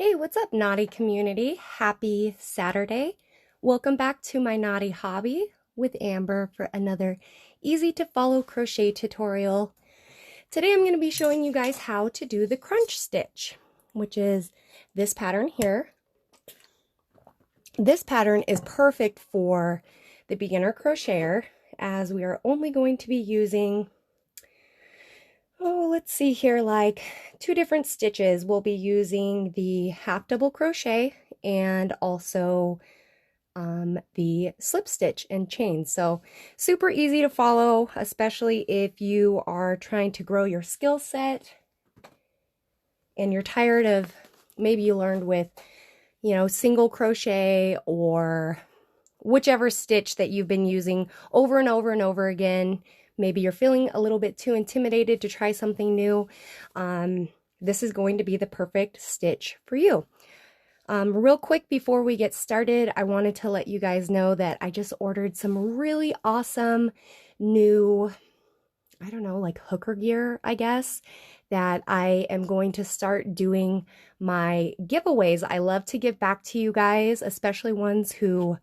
Hey, what's up, naughty community? Happy Saturday. Welcome back to my naughty hobby with Amber for another easy to follow crochet tutorial. Today I'm going to be showing you guys how to do the crunch stitch, which is this pattern here. This pattern is perfect for the beginner crocheter as we are only going to be using let's see here, like 2 different stitches. We'll be using the half double crochet and also the slip stitch and chain. So super easy to follow, especially if you are trying to grow your skill set and you're tired of, maybe you learned with, single crochet or whichever stitch that you've been using over and over and over again. Maybe you're feeling a little bit too intimidated to try something new. This is going to be the perfect stitch for you. Real quick before we get started, I wanted to let you guys know that I just ordered some really awesome new, I don't know, like hooker gear, I guess, that I am going to start doing my giveaways. I love to give back to you guys, especially ones who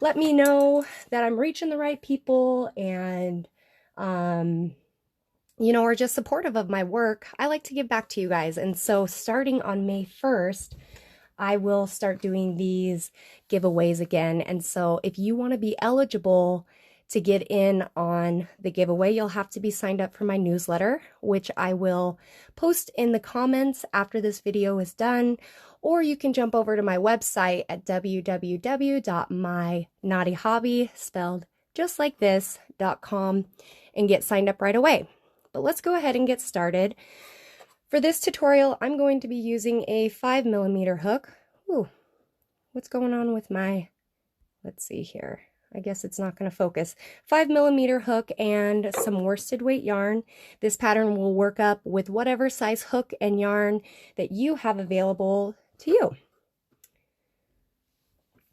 let me know that I'm reaching the right people and are just supportive of my work. I like to give back to you guys. And so starting on May 1st, I will start doing these giveaways again. And so if you want to be eligible to get in on the giveaway, you'll have to be signed up for my newsletter, which I will post in the comments after this video is done. Or you can jump over to my website at www.mynaughtyhobby, spelled just like this.com, and get signed up right away. But let's go ahead and get started. For this tutorial, I'm going to be using a 5mm hook. Ooh, what's going on with my, let's see here. I guess it's not going to focus. 5mm hook and some worsted weight yarn. This pattern will work up with whatever size hook and yarn that you have available to you.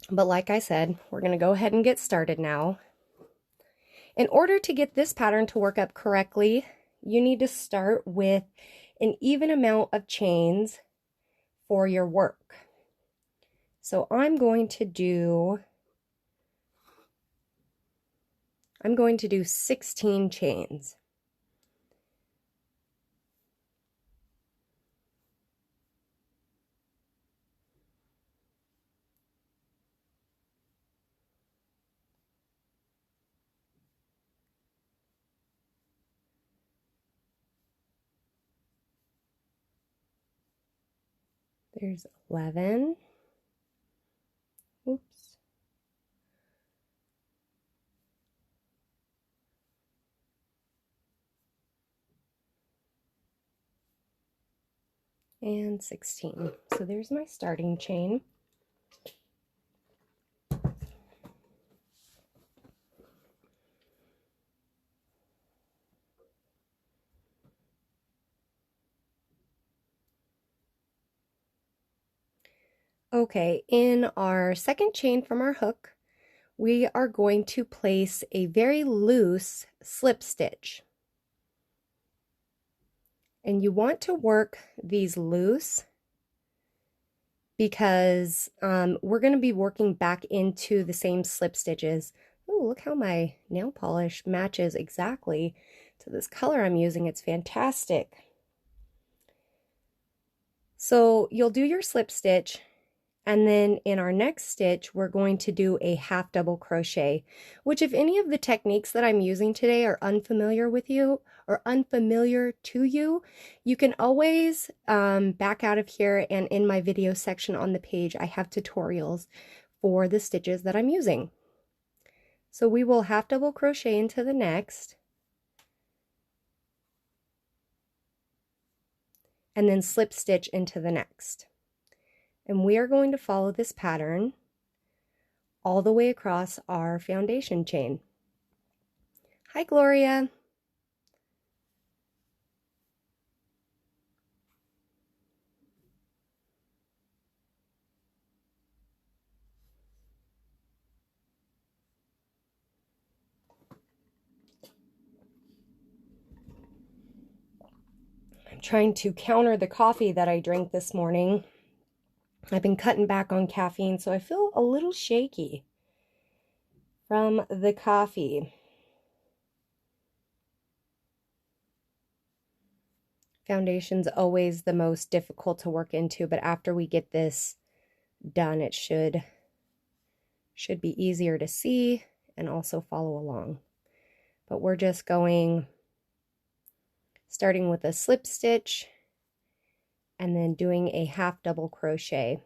But like I said, we're going to go ahead and get started now. In order to get this pattern to work up correctly, you need to start with an even amount of chains for your work. So I'm going to do 16 chains. There's 11. Oops. And 16. So there's my starting chain. Okay, in our second chain from our hook, we are going to place a very loose slip stitch. And you want to work these loose because we're going to be working back into the same slip stitches. Oh, look how my nail polish matches exactly to this color I'm using. It's fantastic. So you'll do your slip stitch, and then in our next stitch, we're going to do a half double crochet, which if any of the techniques that I'm using today are unfamiliar with you or unfamiliar to you, you can always back out of here, and in my video section on the page, I have tutorials for the stitches that I'm using. So we will half double crochet into the next, and then slip stitch into the next. And we are going to follow this pattern all the way across our foundation chain. Hi, Gloria. I'm trying to counter the coffee that I drank this morning. I've been cutting back on caffeine, so I feel a little shaky from the coffee. Foundation's always the most difficult to work into, but after we get this done, it should be easier to see and also follow along. But we're just starting with a slip stitch and then doing a half double crochet.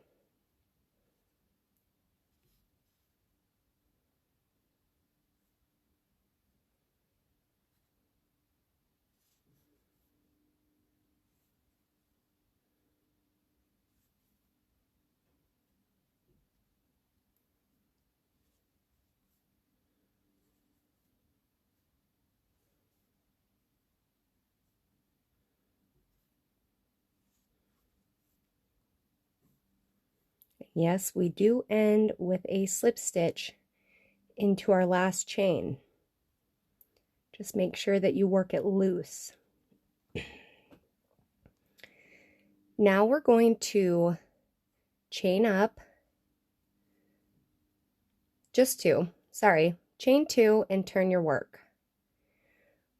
Yes, we do end with a slip stitch into our last chain. Just make sure that you work it loose. Now we're going to chain up, chain two and turn your work.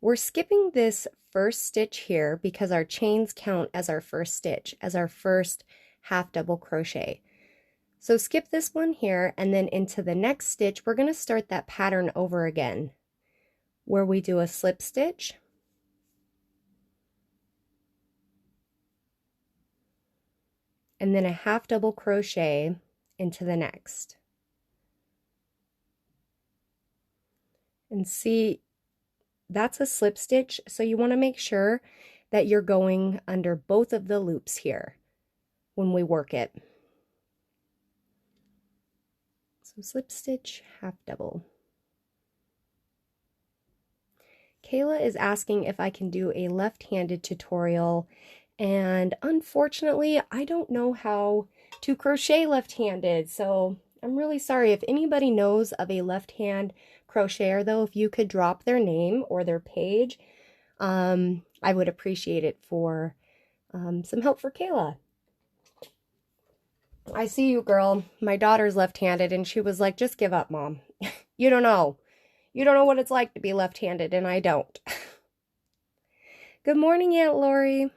We're skipping this first stitch here because our chains count as our first stitch, as our first half double crochet. So skip this one here, and then into the next stitch, we're going to start that pattern over again, where we do a slip stitch, and then a half double crochet into the next. And see, that's a slip stitch, so you want to make sure that you're going under both of the loops here when we work it. So slip stitch, half double. Kayla is asking if I can do a left-handed tutorial, and unfortunately I don't know how to crochet left-handed, so I'm really sorry. If anybody knows of a left-hand crocheter though, if you could drop their name or their page, I would appreciate it for some help for Kayla. I see you, girl. My daughter's left-handed, and she was like, just give up, Mom. You don't know. You don't know what it's like to be left-handed, and I don't. Good morning, Aunt Lori.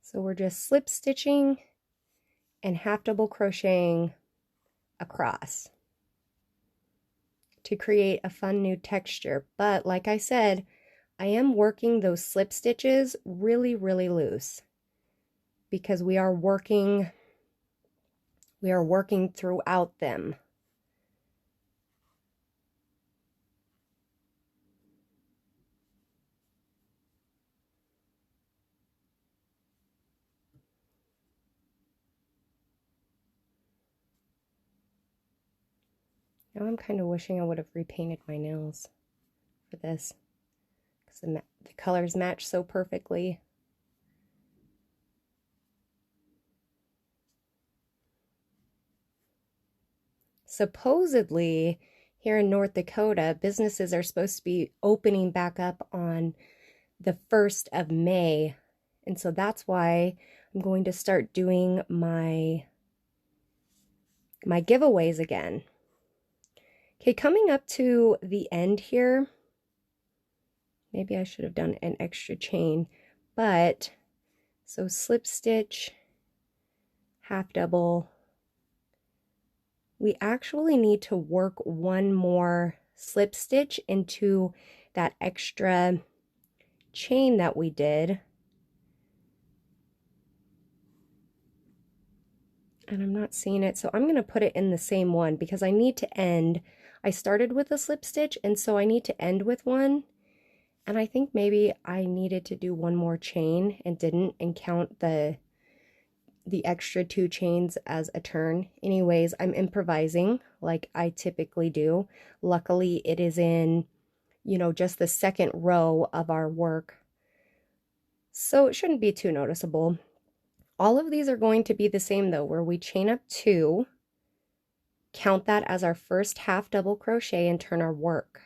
So we're just slip stitching and half double crocheting across to create a fun new texture. But like I said, I am working those slip stitches really, really loose because we are working throughout them. Now I'm kind of wishing I would have repainted my nails for this because the colors match so perfectly. Supposedly, here in North Dakota, businesses are supposed to be opening back up on the 1st of May. And so that's why I'm going to start doing my giveaways again. Okay, coming up to the end here, maybe I should have done an extra chain, but so slip stitch, half double. We actually need to work one more slip stitch into that extra chain that we did. And I'm not seeing it, so I'm going to put it in the same one because I need to end. I started with a slip stitch, and so I need to end with one. And I think maybe I needed to do one more chain and didn't, and count the extra 2 chains as a turn. Anyways, I'm improvising like I typically do. Luckily, it is in, you know, just the second row of our work, so it shouldn't be too noticeable. All of these are going to be the same though, where we chain up 2, count that as our first half double crochet, and turn our work.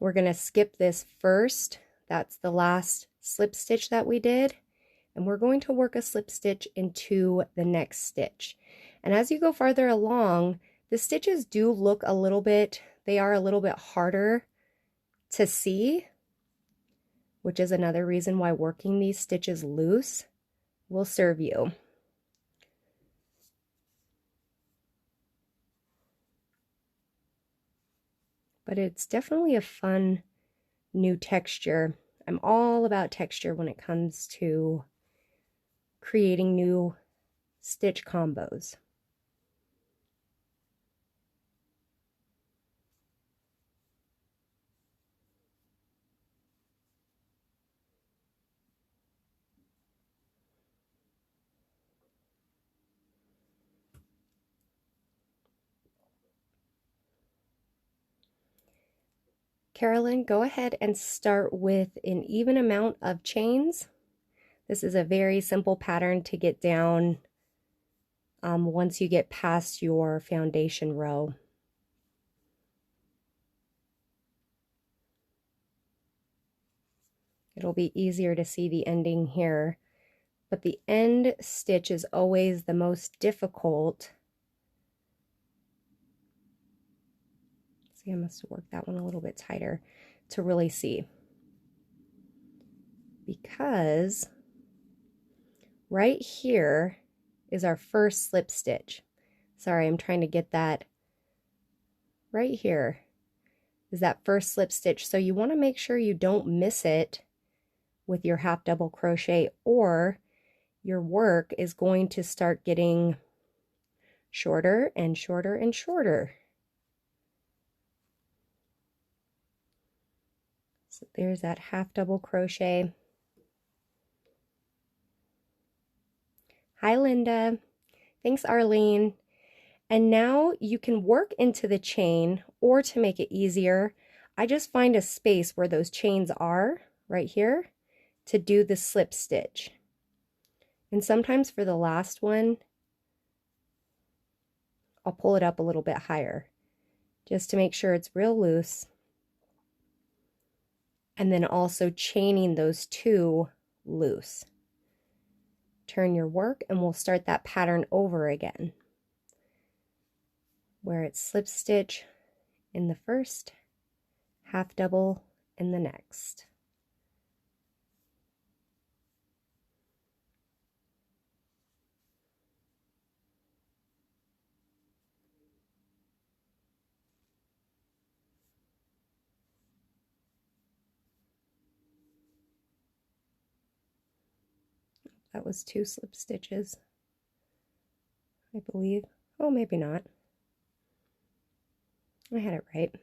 We're going to skip this first. That's the last slip stitch that we did. And we're going to work a slip stitch into the next stitch. And as you go farther along, the stitches do look a little bit, they are a little bit harder to see, which is another reason why working these stitches loose will serve you. But it's definitely a fun new texture. I'm all about texture when it comes to creating new stitch combos. Carolyn, go ahead and start with an even amount of chains. This is a very simple pattern to get down once you get past your foundation row. It'll be easier to see the ending here, but the end stitch is always the most difficult. See, I must work that one a little bit tighter to really see, because right here is our first slip stitch. Sorry, I'm trying to get that. Right here is that first slip stitch, so you want to make sure you don't miss it with your half double crochet, or your work is going to start getting shorter and shorter and shorter. So there's that half double crochet. Hi, Linda. Thanks, Arlene. And now you can work into the chain, or to make it easier, I just find a space where those chains are, right here, to do the slip stitch. And sometimes for the last one, I'll pull it up a little bit higher, just to make sure it's real loose. And then also chaining those two loose. Turn your work and we'll start that pattern over again, where it's slip stitch in the first, half double in the next. That was 2 slip stitches, I believe. Oh, maybe not. I had it right.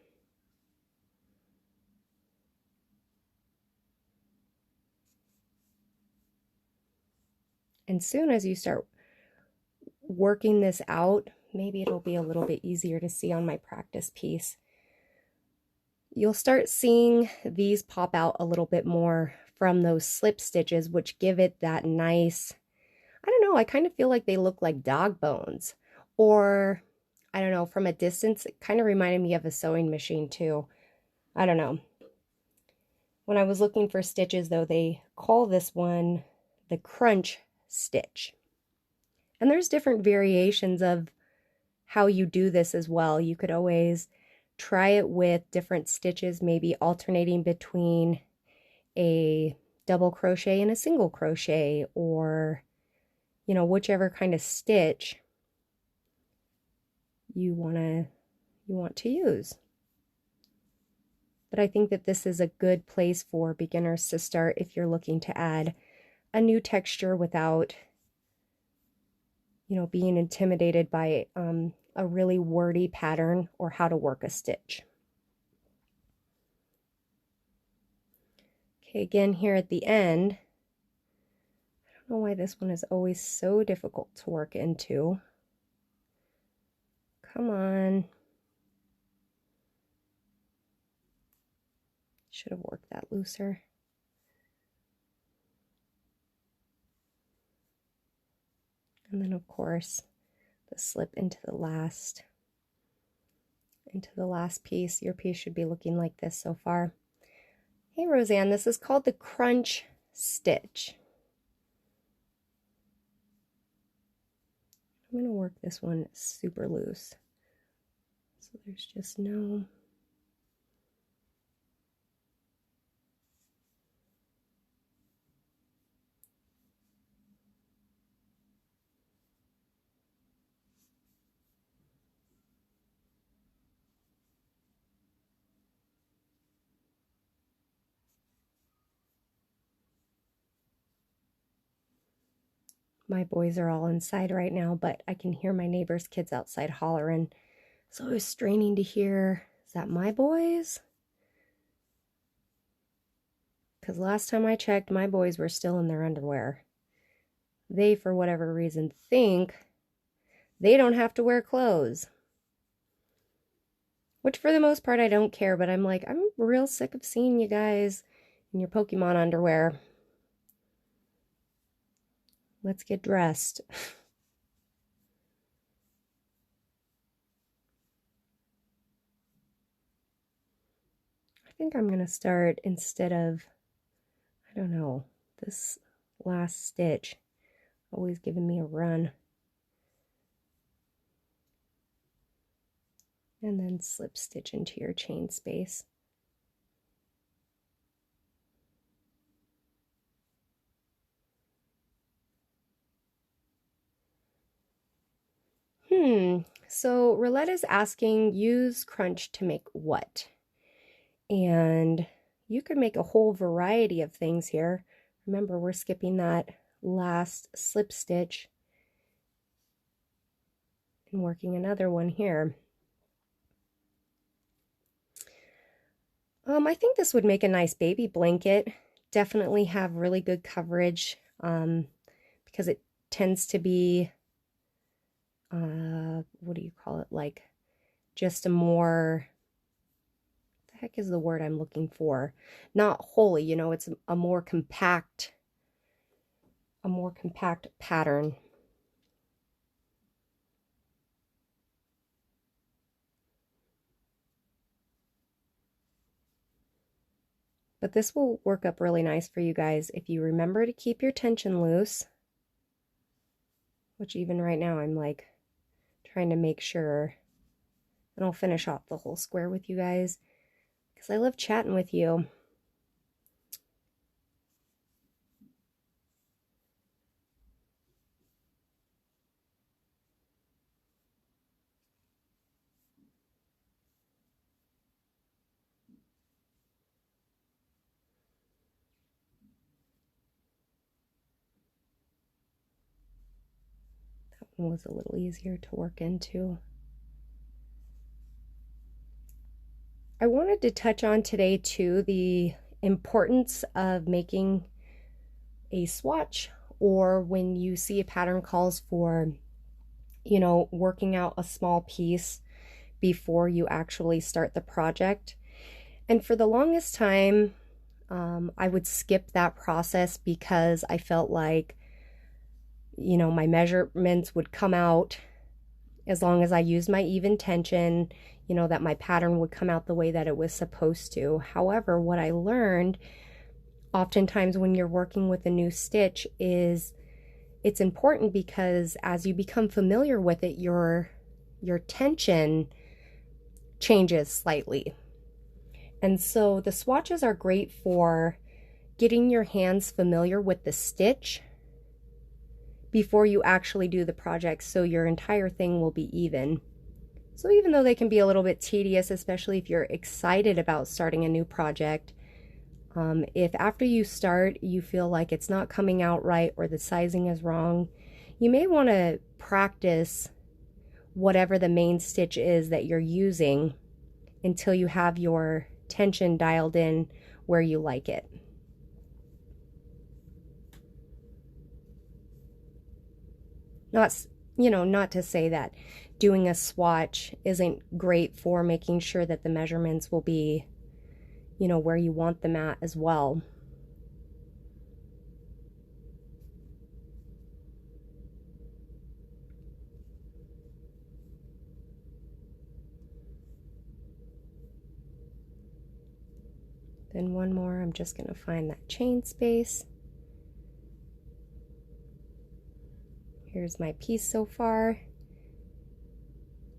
And soon as you start working this out, maybe it'll be a little bit easier to see on my practice piece. You'll start seeing these pop out a little bit more from those slip stitches, which give it that nice, I don't know, I kind of feel like they look like dog bones. Or, I don't know, from a distance, it kind of reminded me of a sewing machine too. I don't know. When I was looking for stitches though, they call this one the crunch stitch. And there's different variations of how you do this as well. You could always try it with different stitches, maybe alternating between a double crochet and a single crochet, or, you know, whichever kind of stitch you want to use. But I think that this is a good place for beginners to start if you're looking to add a new texture without, you know, being intimidated by a really wordy pattern or how to work a stitch. Okay, again here at the end, I don't know why this one is always so difficult to work into. Come on. Should have worked that looser. And then of course, the slip into the last into the last piece. Your piece should be looking like this so far. Hey Roseanne, this is called the crunch stitch. I'm going to work this one super loose. So there's just no... My boys are all inside right now, but I can hear my neighbor's kids outside hollering. So I was straining to hear, is that my boys? Because last time I checked, my boys were still in their underwear. They, for whatever reason, think they don't have to wear clothes. Which for the most part I don't care, but I'm like, I'm real sick of seeing you guys in your Pokemon underwear. Let's get dressed. I think I'm going to start, instead of, I don't know, this last stitch always giving me a run. And then slip stitch into your chain space. So Roletta's asking, use crunch to make what? And you could make a whole variety of things here. Remember, we're skipping that last slip stitch and working another one here. I think this would make a nice baby blanket. Definitely have really good coverage because it tends to be, what do you call it? Like just a more, what the heck is the word I'm looking for? Not wholly, you know, it's a more compact pattern. But this will work up really nice for you guys if you remember to keep your tension loose, which even right now I'm like trying to make sure. And I'll finish off the whole square with you guys because I love chatting with you. That one was a little easier to work into. I wanted to touch on today too the importance of making a swatch, or when you see a pattern calls for, you know, working out a small piece before you actually start the project. And for the longest time, I would skip that process because I felt like, you know, my measurements would come out as long as I used my even tension, you know, that my pattern would come out the way that it was supposed to. However, what I learned oftentimes when you're working with a new stitch is it's important because as you become familiar with it, your tension changes slightly. And so the swatches are great for getting your hands familiar with the stitch before you actually do the project, so your entire thing will be even. So even though they can be a little bit tedious, especially if you're excited about starting a new project, if after you start you feel like it's not coming out right or the sizing is wrong, you may want to practice whatever the main stitch is that you're using until you have your tension dialed in where you like it. Not, you know, not to say that doing a swatch isn't great for making sure that the measurements will be, you know, where you want them at as well. Then one more, I'm just going to find that chain space. Here's my piece so far.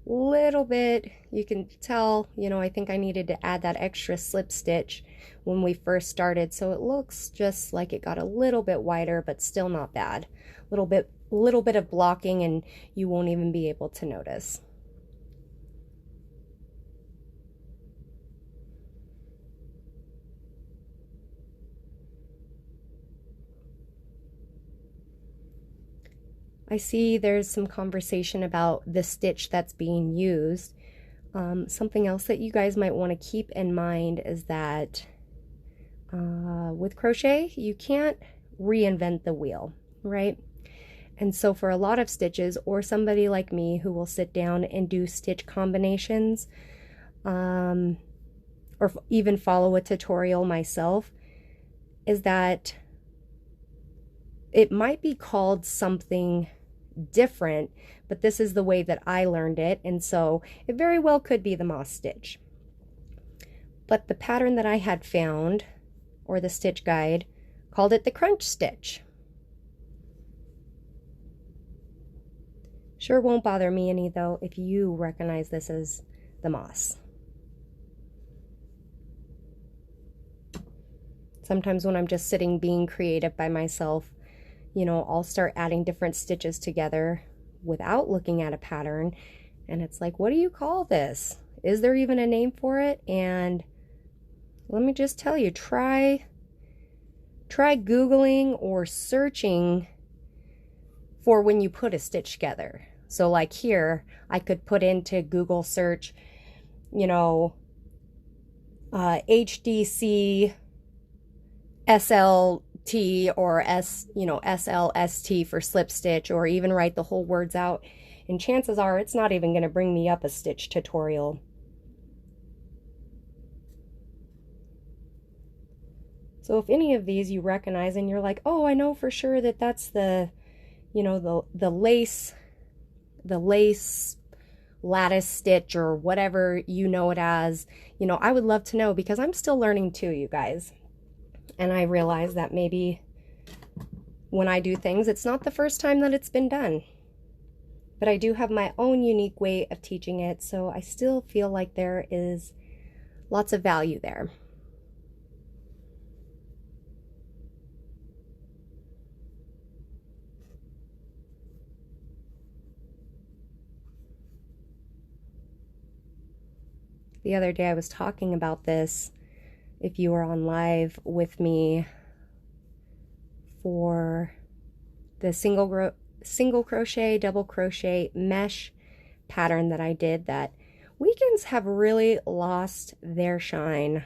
Little bit, you can tell, you know, I think I needed to add that extra slip stitch when we first started, so it looks just like it got a little bit wider, but still not bad. Little bit of blocking and you won't even be able to notice. I see there's some conversation about the stitch that's being used. Something else that you guys might want to keep in mind is that with crochet, you can't reinvent the wheel, right? And so for a lot of stitches, or somebody like me who will sit down and do stitch combinations, or even follow a tutorial myself, is that it might be called something different, but this is the way that I learned it, and so it very well could be the moss stitch. But the pattern that I had found, or the stitch guide, called it the crunch stitch. Sure won't bother me any though if you recognize this as the moss. Sometimes when I'm just sitting being creative by myself, you know, I'll start adding different stitches together without looking at a pattern, and it's like, what do you call this? Is there even a name for it? And let me just tell you, try Googling or searching for when you put a stitch together. So like here, I could put into Google search, you know, HDC SLT or SLST for slip stitch, or even write the whole words out, and chances are it's not even going to bring me up a stitch tutorial. So if any of these you recognize and you're like, oh, I know for sure that that's the, you know, the lace lattice stitch, or whatever you know it as, you know, I would love to know, because I'm still learning too, you guys. And I realize that maybe when I do things, it's not the first time that it's been done. But I do have my own unique way of teaching it, so I still feel like there is lots of value there. The other day I was talking about this, if you were on live with me, for the single crochet, double crochet, mesh pattern that I did, that weekends have really lost their shine.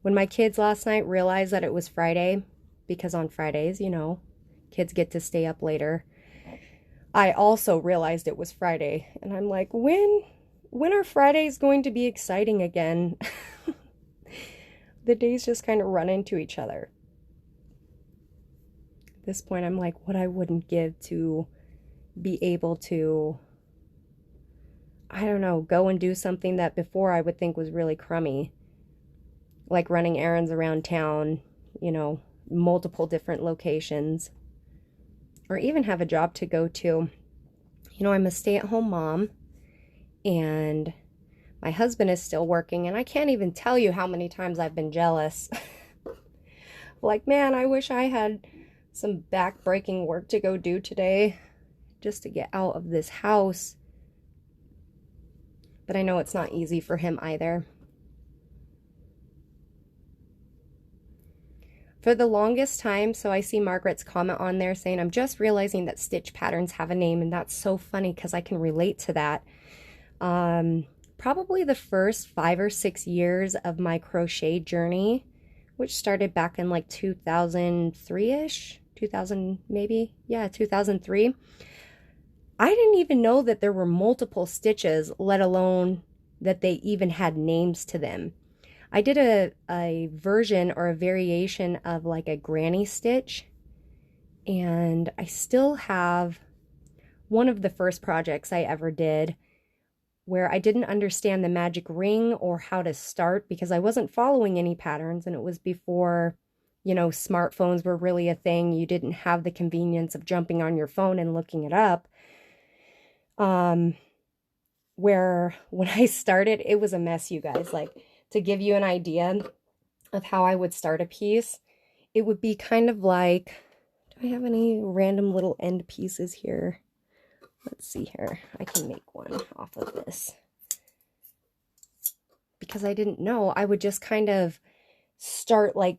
When my kids last night realized that it was Friday, because on Fridays, you know, kids get to stay up later, I also realized it was Friday, and I'm like, when are Fridays going to be exciting again? The days just kind of run into each other. At this point, I'm like, what I wouldn't give to be able to, I don't know, go and do something that before I would think was really crummy, like running errands around town, you know, multiple different locations, or even have a job to go to. You know, I'm a stay-at-home mom, and my husband is still working, and I can't even tell you how many times I've been jealous. Like, man, I wish I had some back-breaking work to go do today just to get out of this house. But I know it's not easy for him either. For the longest time, so I see Margaret's comment on there saying, I'm just realizing that stitch patterns have a name, and that's so funny because I can relate to that. Probably the first 5 or 6 years of my crochet journey, which started back in like 2003-ish, 2000 maybe, yeah, 2003. I didn't even know that there were multiple stitches, let alone that they even had names to them. I did a version or a variation of like a granny stitch, and I still have one of the first projects I ever did where I didn't understand the magic ring or how to start because I wasn't following any patterns, and it was before, you know, smartphones were really a thing. You didn't have the convenience of jumping on your phone and looking it up. Where when I started, it was a mess, you guys. Like, to give you an idea of how I would start a piece, it would be kind of like, do I have any random little end pieces here? Let's see here. I can make one off of this. Because I didn't know, I would just kind of start, like,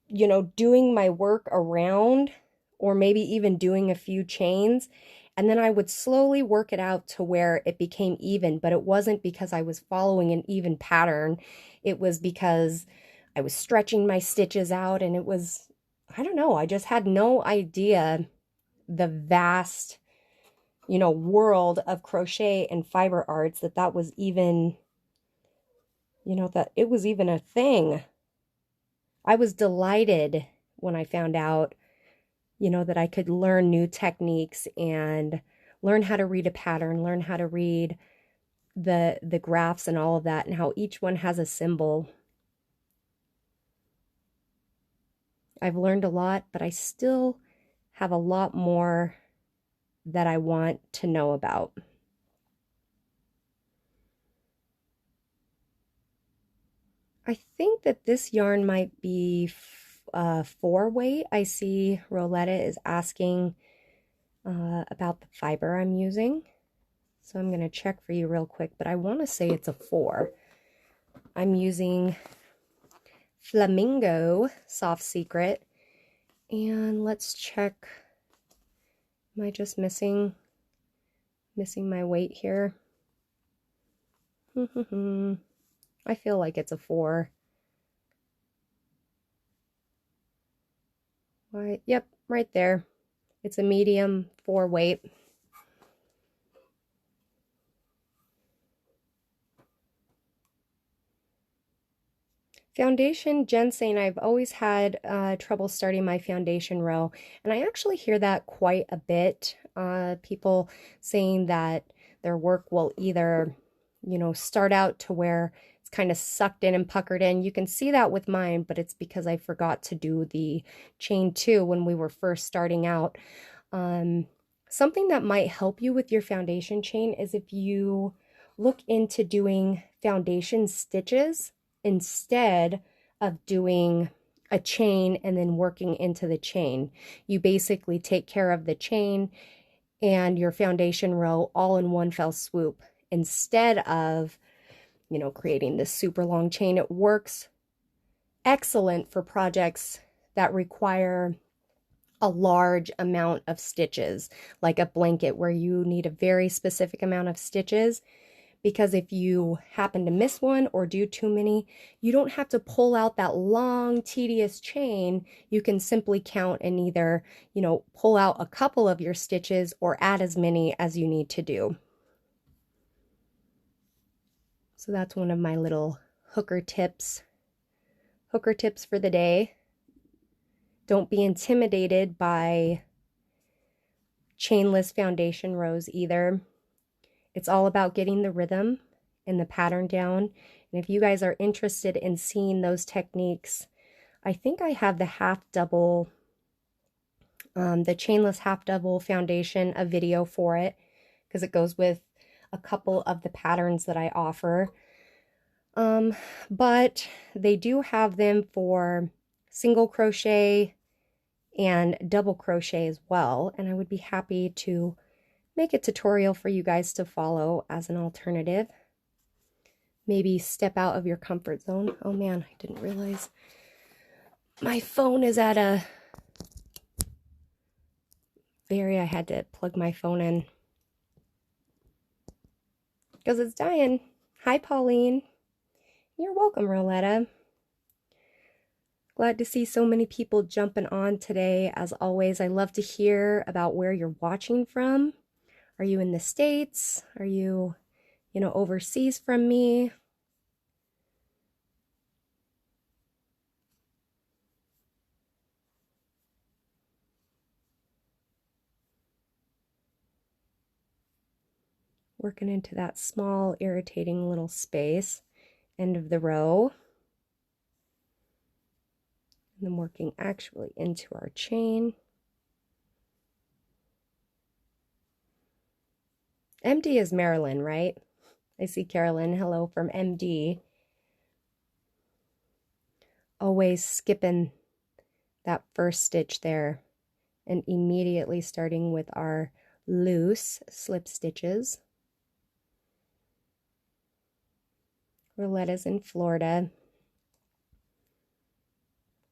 you know, doing my work around, or maybe even doing a few chains, and then I would slowly work it out to where it became even. But it wasn't because I was following an even pattern. It was because I was stretching my stitches out, and it was, I don't know, I just had no idea the vast, you know, world of crochet and fiber arts, that was even, you know, that it was even a thing. I was delighted when I found out, you know, that I could learn new techniques and learn how to read a pattern, learn how to read the graphs and all of that, and how each one has a symbol. I've learned a lot, but I still have a lot more that I want to know about. I think that this yarn might be 4-weight. I see Roletta is asking about the fiber I'm using. So I'm going to check for you real quick, but I want to say it's a 4. I'm using Flamingo Soft Secret. And let's check. Am I just missing my weight here? I feel like it's a 4. Why? Yep, right there. It's a medium 4-weight. Foundation, Jen saying I've always had trouble starting my foundation row, and I actually hear that quite a bit. People saying that their work will either, you know, start out to where it's kind of sucked in and puckered in. You can see that with mine, but it's because I forgot to do the chain 2 when we were first starting out. Something that might help you with your foundation chain is if you look into doing foundation stitches instead of doing a chain and then working into the chain. You basically take care of the chain and your foundation row all in one fell swoop instead of, you know, creating this super long chain. It works excellent for projects that require a large amount of stitches, like a blanket where you need a very specific amount of stitches. Because if you happen to miss one or do too many, you don't have to pull out that long, tedious chain. You can simply count and either, you know, pull out a couple of your stitches or add as many as you need to do. So that's one of my little hooker tips for the day. Don't be intimidated by chainless foundation rows either. It's all about getting the rhythm and the pattern down. And if you guys are interested in seeing those techniques, I think I have the half double, the chainless half double foundation, a video for it, because it goes with a couple of the patterns that I offer. But they do have them for single crochet and double crochet as well. And I would be happy to make a tutorial for you guys to follow as an alternative. Maybe step out of your comfort zone. Oh man, I didn't realize my phone is at a I had to plug my phone in because it's dying. Hi, Pauline. You're welcome, Roletta. Glad to see so many people jumping on today. As always, I love to hear about where you're watching from. Are you in the States? Are you, you know, overseas from me? working into that small irritating little space, end of the row, and then working actually into our chain. MD is Marilyn, right? I see Carolyn, hello from MD. Always skipping that first stitch there and immediately starting with our loose slip stitches. Roletta's in Florida.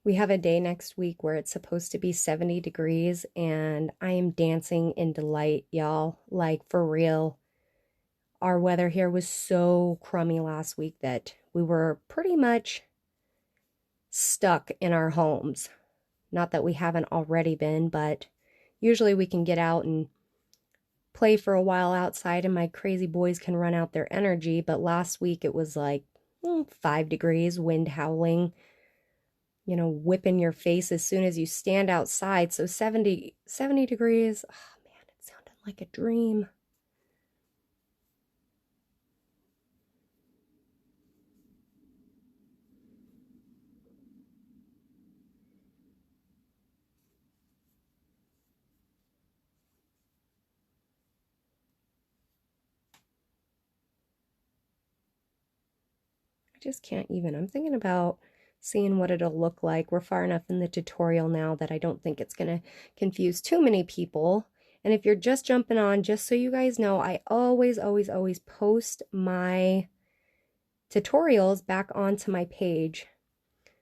We have a day next week where it's supposed to be 70 degrees and I am dancing in delight, y'all. Like, for real. Our weather here was so crummy last week that we were pretty much stuck in our homes. Not that we haven't already been, but usually we can get out and play for a while outside and my crazy boys can run out their energy. But last week it was like 5 degrees, wind howling, you know, whipping your face as soon as you stand outside. So 70 degrees. Oh man, it sounded like a dream. I just can't even. I'm thinking about seeing what it'll look like. We're far enough in the tutorial now that I don't think it's going to confuse too many people. And if you're just jumping on, just so you guys know, I always post my tutorials back onto my page.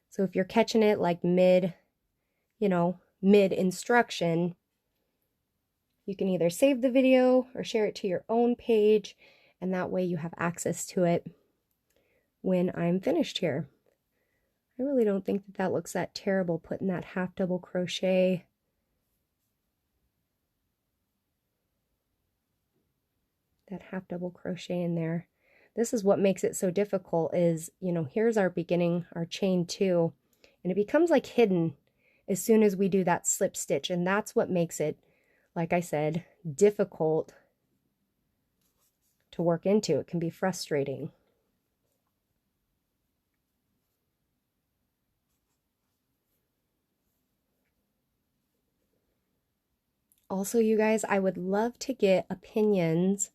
So if you're catching it like mid instruction, you can either save the video or share it to your own page, and that way you have access to it when I'm finished here. I really don't think that looks that terrible, putting that half double crochet in there. This is what makes it so difficult is, you know, here's our beginning, our chain 2, and it becomes like hidden as soon as we do that slip stitch, and that's what makes it, like I said, difficult to work into. It can be frustrating. Also, you guys, I would love to get opinions.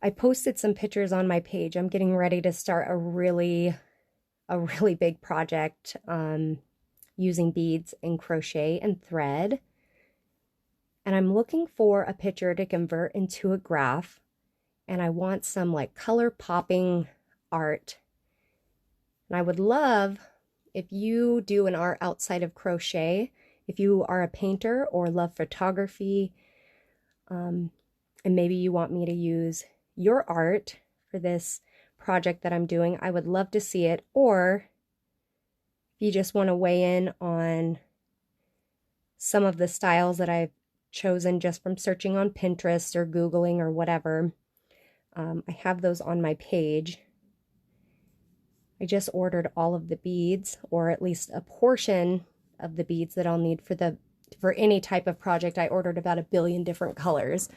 I posted some pictures on my page. I'm getting ready to start a really big project using beads and crochet and thread. And I'm looking for a picture to convert into a graph. And I want some like color popping art. And I would love if you do an art outside of crochet, if you are a painter or love photography, and maybe you want me to use your art for this project that I'm doing, I would love to see it. Or if you just want to weigh in on some of the styles that I've chosen just from searching on Pinterest or Googling or whatever, I have those on my page. I just ordered all of the beads, or at least a portion of the beads that I'll need for any type of project. I ordered about 1 billion different colors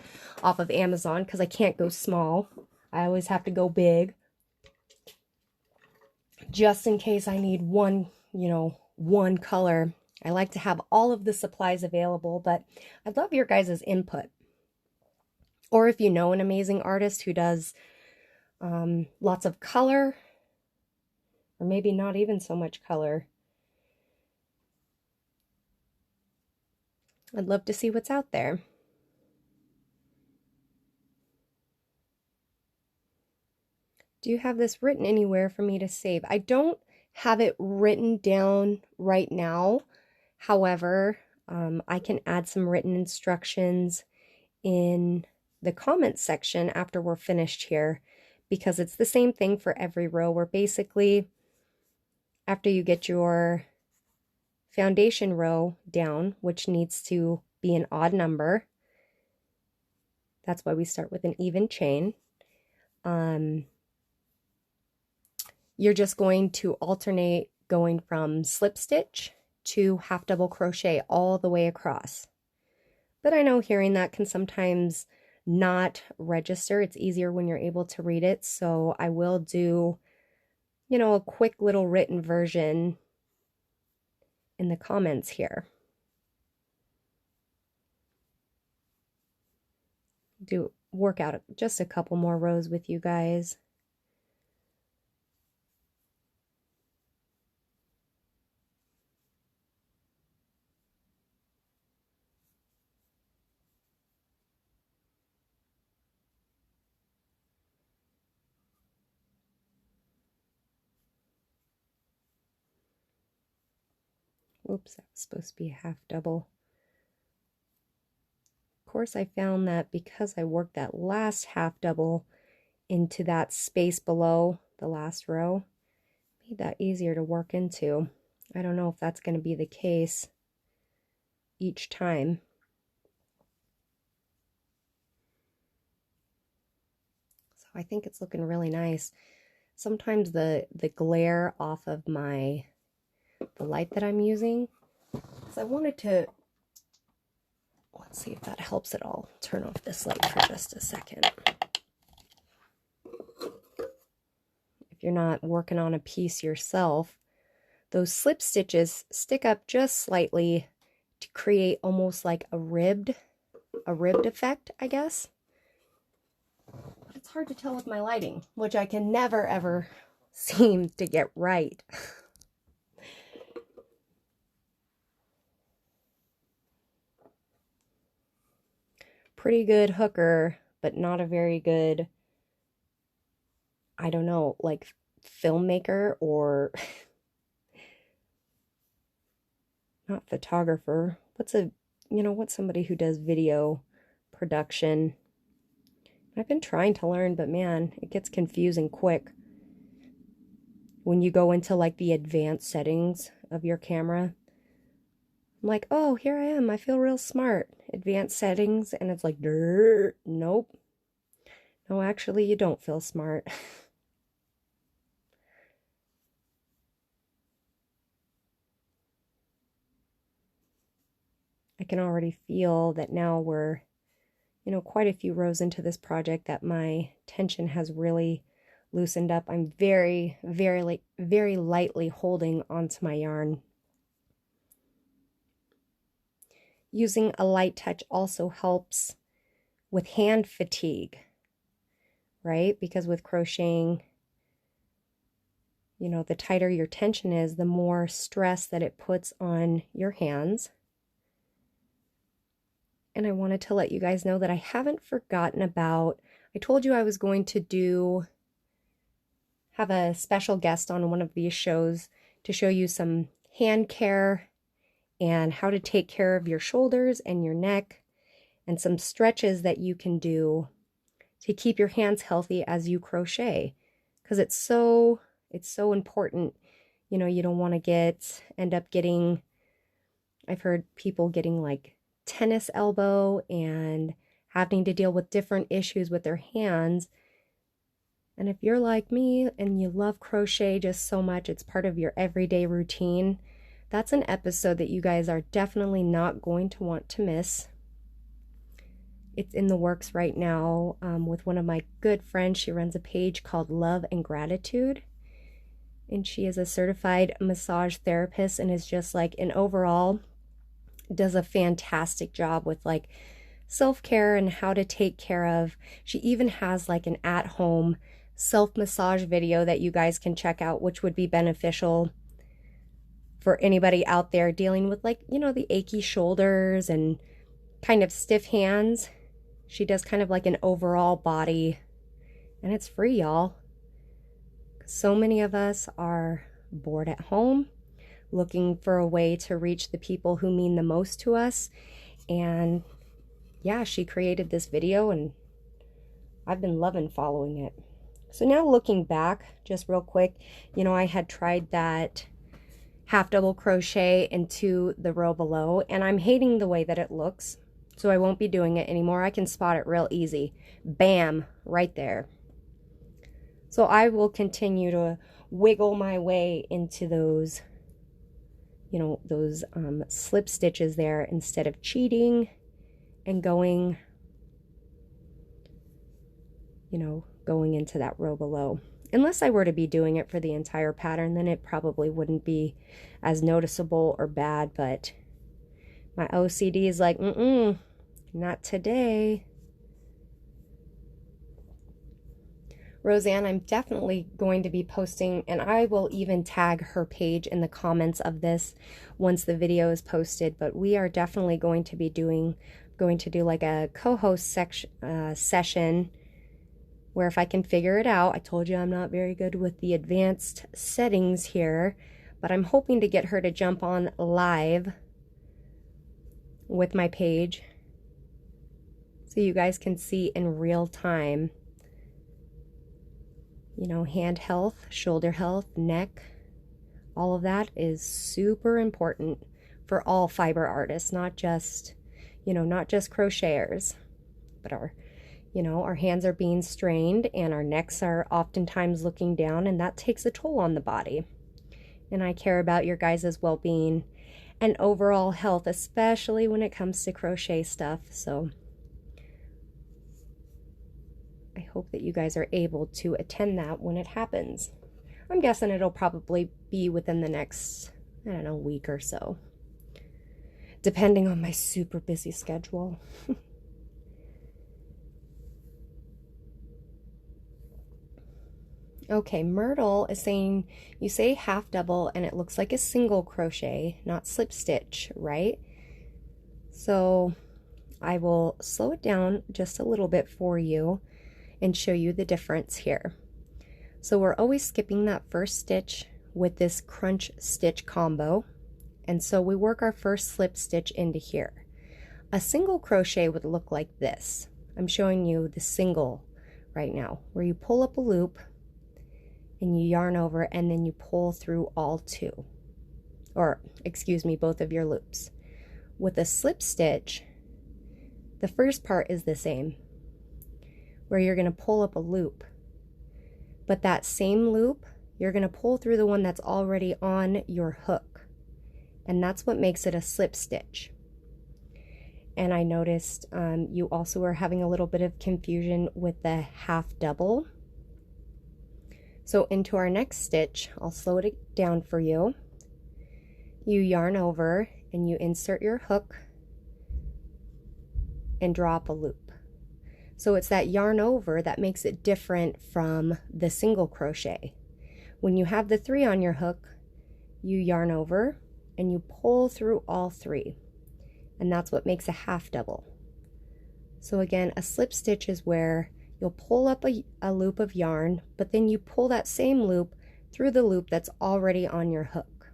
off of Amazon because I can't go small. I always have to go big, just in case I need one color. I like to have all of the supplies available, but I'd love your guys' input. Or if you know an amazing artist who does lots of color, or maybe not even so much color, I'd love to see what's out there. Do you have this written anywhere for me to save? I don't have it written down right now. However, I can add some written instructions in the comments section after we're finished here, because it's the same thing for every row, where basically after you get your foundation row down, which needs to be an odd number, that's why we start with an even chain, you're just going to alternate going from slip stitch to half double crochet all the way across. But I know hearing that can sometimes not register. It's easier when you're able to read it. So I will do, you know, a quick little written version in the comments here. Work out just a couple more rows with you guys. Oops, that was supposed to be a half double. Of course, I found that because I worked that last half double into that space below the last row, made that easier to work into. I don't know if that's going to be the case each time. So I think it's looking really nice. Sometimes the glare off of the light that I'm using, so I wanted to, let's see if that helps at all. Turn off this light for just a second. If you're not working on a piece yourself, those slip stitches stick up just slightly to create almost like a ribbed effect, I guess. But it's hard to tell with my lighting, which I can never ever seem to get right. Pretty good hooker, but not a very good, I don't know, like filmmaker or not photographer. What's somebody who does video production? I've been trying to learn, but man, it gets confusing quick when you go into like the advanced settings of your camera. I'm like, oh, here I am. I feel real smart. Advanced settings, and it's like, nope. No, actually, you don't feel smart. I can already feel that now we're, you know, quite a few rows into this project that my tension has really loosened up. I'm very, very, very lightly holding onto my yarn. Using a light touch also helps with hand fatigue, right? Because with crocheting, you know, the tighter your tension is, the more stress that it puts on your hands. And I wanted to let you guys know that I haven't forgotten about, I told you I was going to have a special guest on one of these shows to show you some hand care and how to take care of your shoulders and your neck, and some stretches that you can do to keep your hands healthy as you crochet, because it's so important. You know, you don't want to end up getting, I've heard people getting like tennis elbow and having to deal with different issues with their hands. And if you're like me and you love crochet just so much, it's part of your everyday routine, that's an episode that you guys are definitely not going to want to miss. It's in the works right now with one of my good friends. She runs a page called Love and Gratitude, and she is a certified massage therapist and is just like an overall does a fantastic job with like self-care and how to take care of. She even has like an at-home self-massage video that you guys can check out, which would be beneficial for anybody out there dealing with, like, you know, the achy shoulders and kind of stiff hands. She does kind of like an overall body, and it's free, y'all. So many of us are bored at home, looking for a way to reach the people who mean the most to us. And yeah, she created this video and I've been loving following it. So now looking back, just real quick, you know, I had tried that half double crochet into the row below, and I'm hating the way that it looks, so I won't be doing it anymore. I can spot it real easy. Bam, right there. So I will continue to wiggle my way into those, you know, those slip stitches there instead of cheating and going you know, going into that row below. Unless I were to be doing it for the entire pattern, then it probably wouldn't be as noticeable or bad, but my OCD is like, not today. Roseanne, I'm definitely going to be posting, and I will even tag her page in the comments of this once the video is posted, but we are definitely going to be do like a co-host session where if I can figure it out, I told you I'm not very good with the advanced settings here, but I'm hoping to get her to jump on live with my page so you guys can see in real time, you know, hand health, shoulder health, neck, all of that is super important for all fiber artists, not just, you know, not just crocheters, but our, you know, our hands are being strained and our necks are oftentimes looking down, and that takes a toll on the body. And I care about your guys' well-being and overall health, especially when it comes to crochet stuff. So I hope that you guys are able to attend that when it happens. I'm guessing it'll probably be within the next, I don't know, week or so, depending on my super busy schedule. Okay, Myrtle is saying, you say half double and it looks like a single crochet, not slip stitch, right? So I will slow it down just a little bit for you and show you the difference here. So we're always skipping that first stitch with this crunch stitch combo. And so we work our first slip stitch into here. A single crochet would look like this. I'm showing you the single right now, where you pull up a loop and you yarn over and then you pull through all two, or excuse me, both of your loops. With a slip stitch, the first part is the same, where you're going to pull up a loop, but that same loop you're going to pull through the one that's already on your hook, and that's what makes it a slip stitch. And I noticed you also were having a little bit of confusion with the half double. So into our next stitch, I'll slow it down for you. You yarn over and you insert your hook and drop a loop. So it's that yarn over that makes it different from the single crochet. When you have the 3 on your hook, you yarn over and you pull through all 3. And that's what makes a half double. So again, a slip stitch is where you'll pull up a loop of yarn, but then you pull that same loop through the loop that's already on your hook.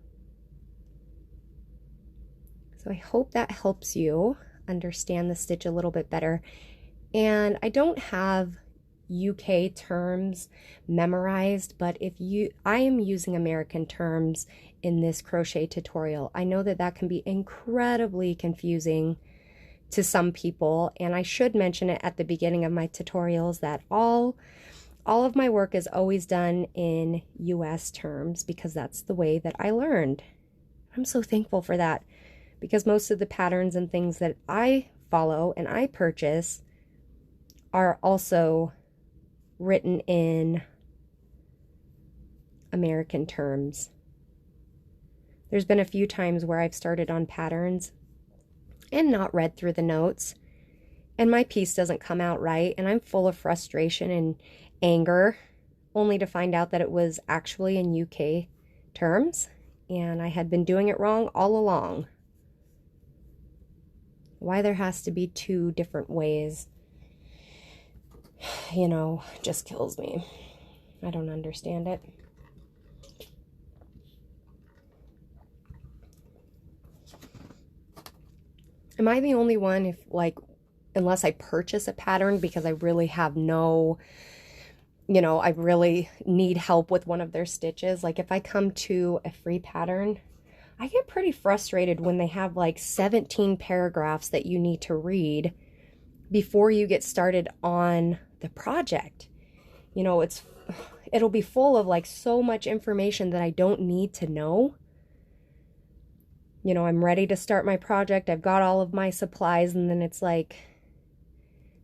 So I hope that helps you understand the stitch a little bit better. And I don't have UK terms memorized, but I am using American terms in this crochet tutorial. I know that that can be incredibly confusing to some people, and I should mention it at the beginning of my tutorials that all of my work is always done in US terms because that's the way that I learned. I'm so thankful for that, because most of the patterns and things that I follow and I purchase are also written in American terms. There's been a few times where I've started on patterns and not read through the notes, and my piece doesn't come out right, and I'm full of frustration and anger, only to find out that it was actually in UK terms, and I had been doing it wrong all along. Why there has to be 2 different ways, you know, just kills me. I don't understand it. Am I the only one if, like, unless I purchase a pattern because I really have no, you know, I really need help with one of their stitches, like if I come to a free pattern, I get pretty frustrated when they have like 17 paragraphs that you need to read before you get started on the project. You know, it'll be full of like so much information that I don't need to know. You know, I'm ready to start my project. I've got all of my supplies, and then it's like,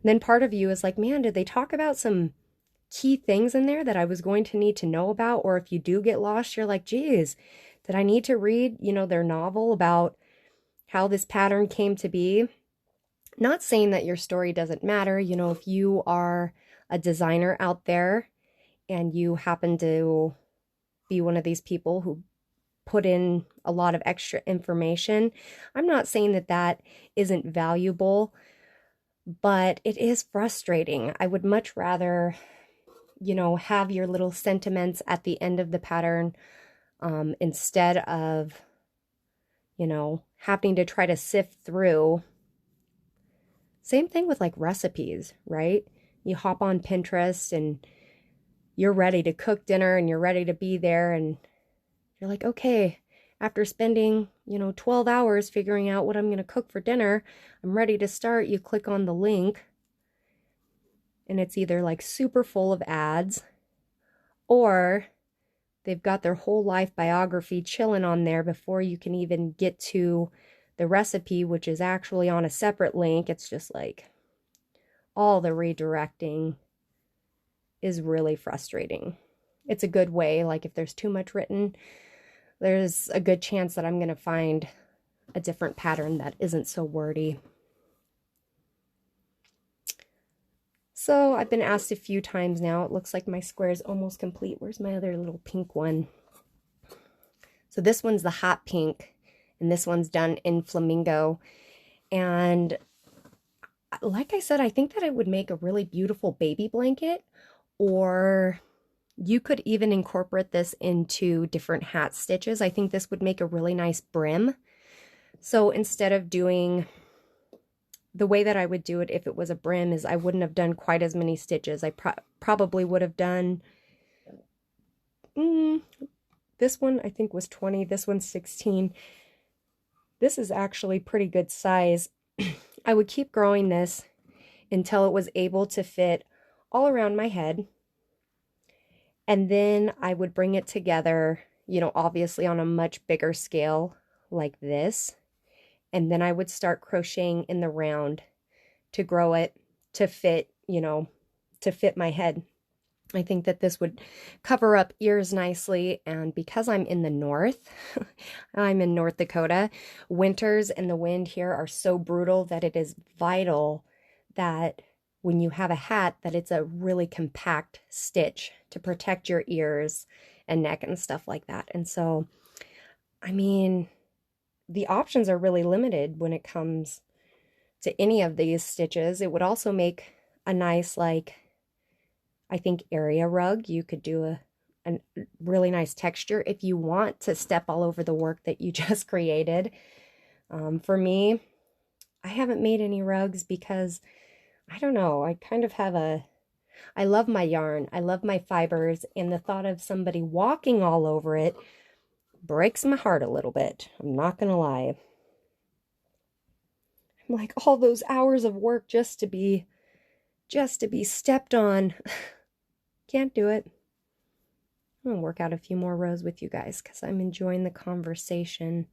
then part of you is like, man, did they talk about some key things in there that I was going to need to know about, or if you do get lost, you're like, geez, did I need to read, their novel about how this pattern came to be? Not saying that your story doesn't matter. If you are a designer out there and you happen to be one of these people who put in a lot of extra information, I'm not saying that that isn't valuable, but it is frustrating. I would much rather, have your little sentiments at the end of the pattern, instead of, having to try to sift through. Same thing with like recipes, right? You hop on Pinterest and you're ready to cook dinner and you're ready to be there, and you're like, okay, after spending, 12 hours figuring out what I'm going to cook for dinner, I'm ready to start. You click on the link and it's either like super full of ads, or they've got their whole life biography chilling on there before you can even get to the recipe, which is actually on a separate link. It's just like all the redirecting is really frustrating. It's a good way, like if there's too much written, there's a good chance that I'm going to find a different pattern that isn't so wordy. So I've been asked a few times now. It looks like my square is almost complete. Where's my other little pink one? So this one's the hot pink, and this one's done in flamingo. And like I said, I think that it would make a really beautiful baby blanket, or you could even incorporate this into different hat stitches. I think this would make a really nice brim. So instead of doing, the way that I would do it if it was a brim is I wouldn't have done quite as many stitches. I probably would have done, this one I think was 20, this one's 16. This is actually pretty good size. I would keep growing this until it was able to fit all around my head. And then I would bring it together, obviously on a much bigger scale like this. And then I would start crocheting in the round to grow it to fit, to fit my head. I think that this would cover up ears nicely. And because I'm in the north, I'm in North Dakota, winters and the wind here are so brutal that it is vital that when you have a hat, that it's a really compact stitch to protect your ears and neck and stuff like that. And so, I mean, the options are really limited when it comes to any of these stitches. It would also make a nice, like, I think area rug. You could do a really nice texture if you want to step all over the work that you just created. For me, I haven't made any rugs because I don't know, I kind of have I love my yarn, I love my fibers, and the thought of somebody walking all over it breaks my heart a little bit. I'm not gonna lie. I'm like, all those hours of work just to be stepped on. Can't do it. I'm gonna work out a few more rows with you guys because I'm enjoying the conversation.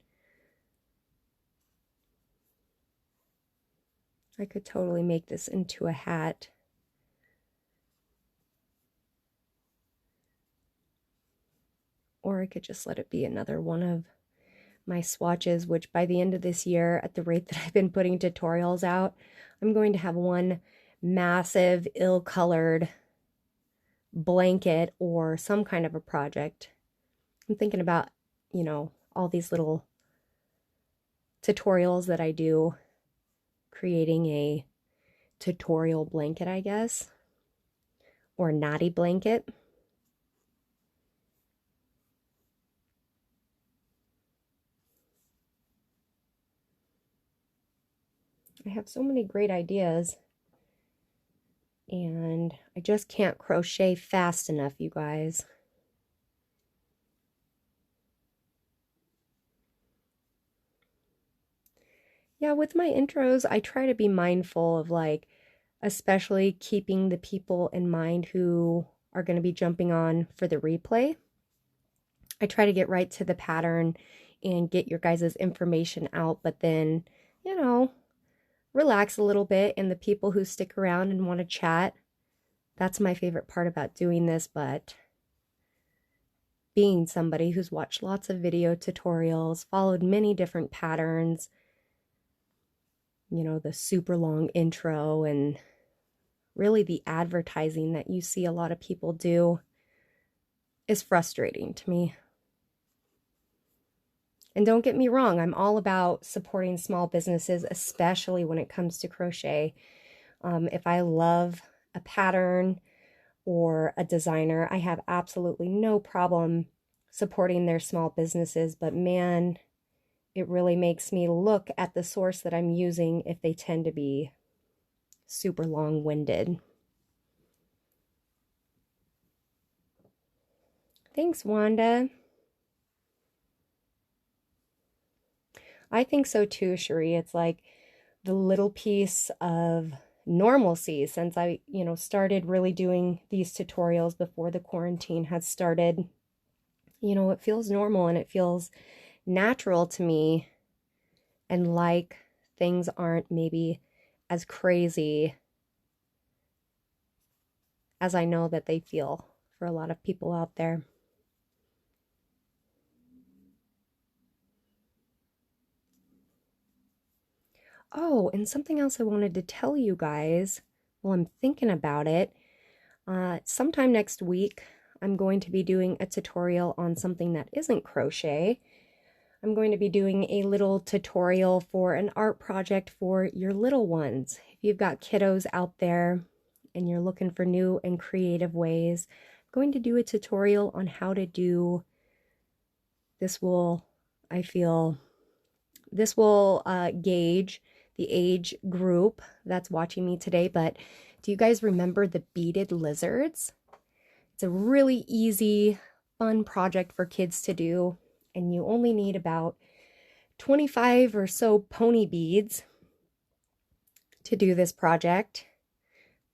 I could totally make this into a hat. Or I could just let it be another one of my swatches, which by the end of this year, at the rate that I've been putting tutorials out, I'm going to have one massive, ill-colored blanket or some kind of a project. I'm thinking about, all these little tutorials that I do, creating a tutorial blanket, I guess, or a naughty blanket. I have so many great ideas, and I just can't crochet fast enough, you guys. Yeah, with my intros, I try to be mindful of, like, especially keeping the people in mind who are going to be jumping on for the replay. I try to get right to the pattern and get your guys' information out, but then, relax a little bit, and the people who stick around and want to chat, That's my favorite part about doing this, but being somebody who's watched lots of video tutorials, followed many different patterns, you know, the super long intro and really the advertising that you see a lot of people do is frustrating to me. And don't get me wrong, I'm all about supporting small businesses, especially when it comes to crochet. If I love a pattern or a designer, I have absolutely no problem supporting their small businesses, but man, it really makes me look at the source that I'm using if they tend to be super long-winded. Thanks, Wanda. I think so too, Cherie. It's like the little piece of normalcy since I, started really doing these tutorials before the quarantine had started. It feels normal and it feels natural to me, and like things aren't maybe as crazy as I know that they feel for a lot of people out there. Oh, and something else I wanted to tell you guys while I'm thinking about it. Sometime next week, I'm going to be doing a tutorial on something that isn't crochet. I'm going to be doing a little tutorial for an art project for your little ones. If you've got kiddos out there and you're looking for new and creative ways, I'm going to do a tutorial on how to do this. I feel this will gauge the age group that's watching me today. But do you guys remember the beaded lizards? It's a really easy, fun project for kids to do, and you only need about 25 or so pony beads to do this project.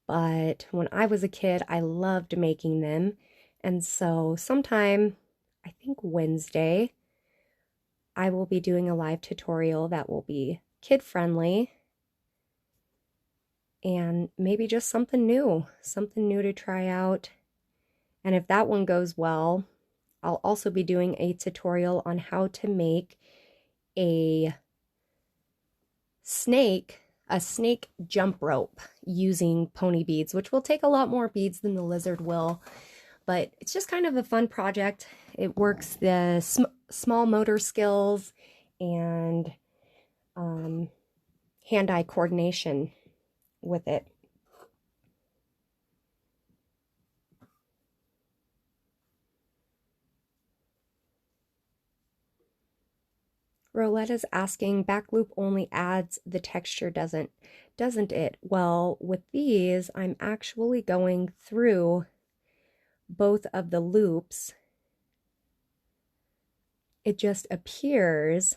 But when I was a kid, I loved making them, and so sometime, I think Wednesday, I will be doing a live tutorial that will be kid-friendly and maybe just something new to try out. And if that one goes well, I'll also be doing a tutorial on how to make a snake jump rope using pony beads, which will take a lot more beads than the lizard will. But it's just kind of a fun project. It works the small motor skills and hand-eye coordination with it. Roletta's asking, back loop only adds the texture, doesn't it? Well, with these, I'm actually going through both of the loops. It just appears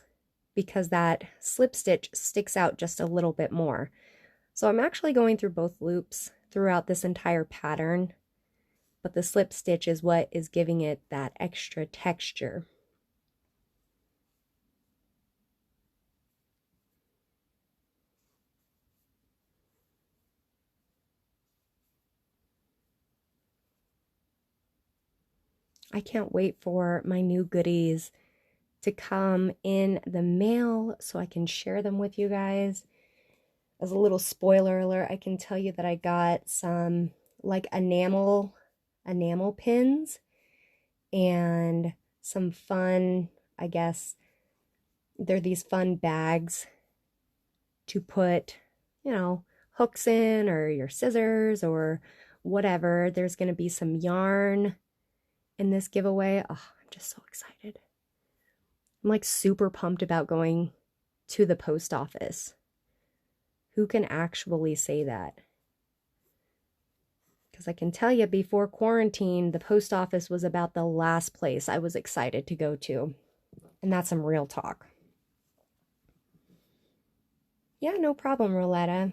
because that slip stitch sticks out just a little bit more. So I'm actually going through both loops throughout this entire pattern, but the slip stitch is what is giving it that extra texture. I can't wait for my new goodies to come in the mail so I can share them with you guys. As a little spoiler alert, I can tell you that I got some like enamel pins and some fun, I guess, they're these fun bags to put, hooks in or your scissors or whatever. There's going to be some yarn in this giveaway. Oh, I'm just so excited. I'm like super pumped about going to the post office. Who can actually say that? Because I can tell you, before quarantine, the post office was about the last place I was excited to go to. And that's some real talk. Yeah, no problem, Roletta.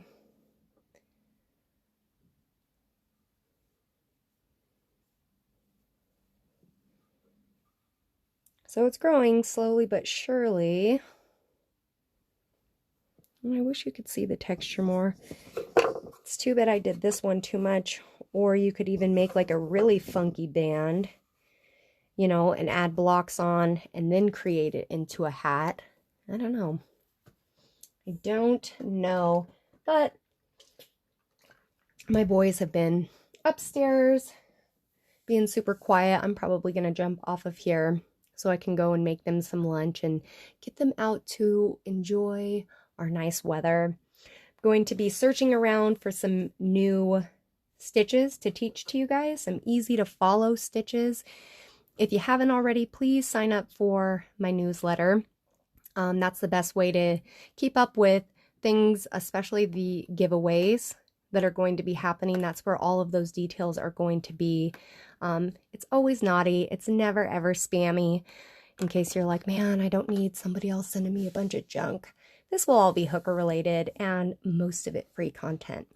So it's growing slowly but surely. I wish you could see the texture more. It's too bad I did this one too much or you could even make like a really funky band, you know, and add blocks on and then create it into a hat. I don't know. I don't know, but my boys have been upstairs being super quiet. I'm probably going to jump off of here so I can go and make them some lunch and get them out to enjoy our nice weather. I'm going to be searching around for some new stitches to teach to you guys, some easy to follow stitches. If you haven't already, please sign up for my newsletter. That's the best way to keep up with things, especially the giveaways that are going to be happening. That's where all of those details are going to be. It's always naughty. It's never ever spammy. In case you're like, man, I don't need somebody else sending me a bunch of junk. This will all be hooker related and most of it free content.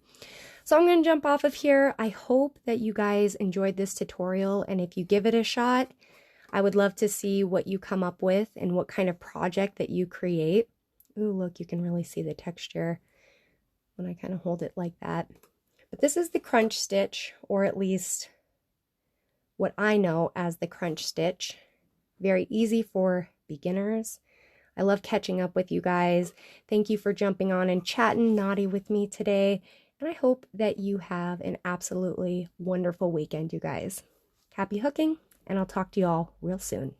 So I'm going to jump off of here. I hope that you guys enjoyed this tutorial, and if you give it a shot, I would love to see what you come up with and what kind of project that you create. Ooh, look, you can really see the texture when I kind of hold it like that. But this is the crunch stitch, or at least what I know as the crunch stitch. Very easy for beginners. I love catching up with you guys. Thank you for jumping on and chatting naughty with me today. And I hope that you have an absolutely wonderful weekend, you guys. Happy hooking, and I'll talk to you all real soon.